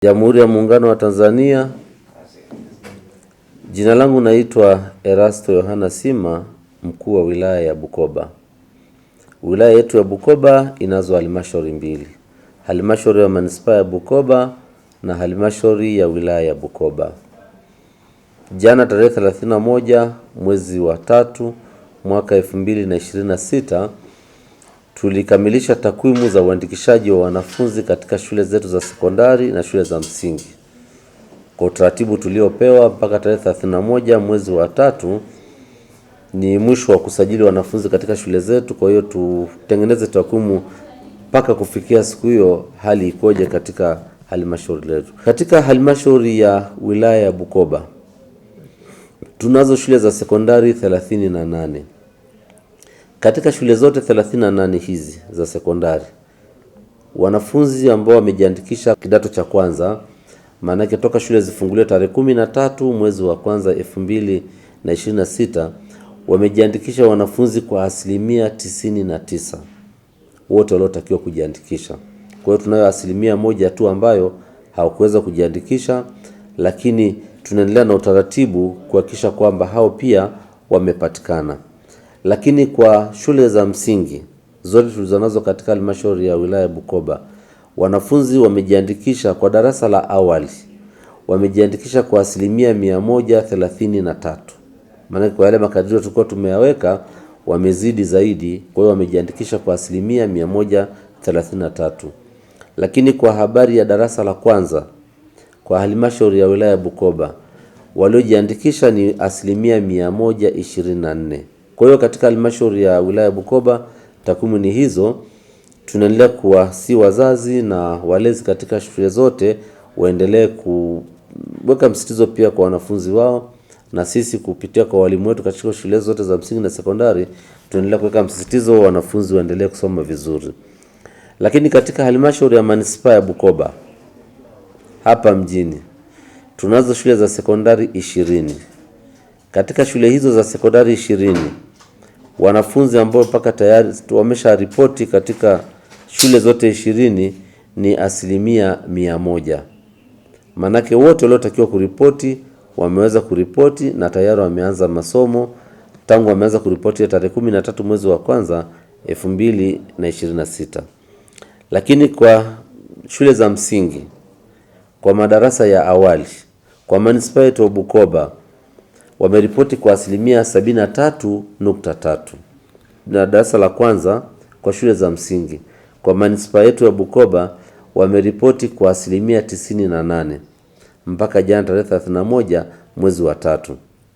Jamhuri ya Muungano wa Tanzania. Jina langu naitwa Erasto Yohana Sima, mkuu wa wilaya ya Bukoba. Wilaya yetu ya Bukoba inazo halmashauri mbili. Halmashauri ya Manispaa ya Bukoba na halmashauri ya wilaya ya Bukoba. Jana tarehe 31 mwezi wa 3 mwaka 2026 tulikamilisha takwimu za uandikishaji wa wanafunzi katika shule zetu za sekondari na shule za msingi. Kwa utaratibu tuliopewa mpaka tarehe 31 mwezi wa 3 ni mwisho wa kusajili wanafunzi katika shule zetu. Kwa hiyo tutengeneze takwimu mpaka kufikia siku hiyo hali ikoje katika halmashauri letu. Katika halmashauri ya wilaya ya Bukoba tunazo shule za sekondari 38. Katika shule zote 38 hizi za sekondari, wanafunzi ambao wamejiandikisha kidato cha kwanza, maana yake toka shule zifunguliwe tarehe 13 mwezi wa kwanza 2026, wamejiandikisha wanafunzi kwa 99%. Wote waliotakiwa kujiandikisha. Kwa hiyo tunayo 1% tu ambayo hawakuweza kujiandikisha, lakini tunaendelea na utaratibu kuhakikisha kwamba hao pia wamepatikana. Lakini kwa shule za msingi zote tulizonazo katika halmashauri ya wilaya Bukoba, wanafunzi wamejiandikisha kwa darasa la awali, wamejiandikisha kwa 133%. Maana kwa yale makadirio tulikuwa tumeyaweka wamezidi zaidi, kwa hiyo wamejiandikisha kwa 133%. Lakini kwa habari ya darasa la kwanza kwa halmashauri ya wilaya Bukoba, waliojiandikisha ni 124%. Kwa hiyo katika halmashauri ya wilaya Bukoba takwimu ni hizo. Tunaendelea kuwasihi wazazi na walezi katika shule zote waendelee kuweka msitizo pia kwa wanafunzi wao, na sisi kupitia kwa walimu wetu katika shule zote za msingi na sekondari tunaendelea kuweka msitizo wanafunzi waendelee kusoma vizuri. Lakini katika halmashauri ya Manispaa ya Bukoba hapa mjini tunazo shule za sekondari 20. Katika shule hizo za sekondari 20, wanafunzi ambao mpaka tayari wamesha ripoti katika shule zote 20 ni 100%. Manake wote waliotakiwa kuripoti wameweza kuripoti na tayari wameanza masomo tangu wameanza kuripoti tarehe 13 mwezi wa kwanza 2026. Lakini kwa shule za msingi kwa madarasa ya awali kwa Manispaa ya Bukoba wameripoti kwa 73.3 na darasa la kwanza kwa shule za msingi. Kwa Manispaa yetu ya Bukoba wameripoti kwa 98% mpaka jana tarehe 31 mwezi wa 3.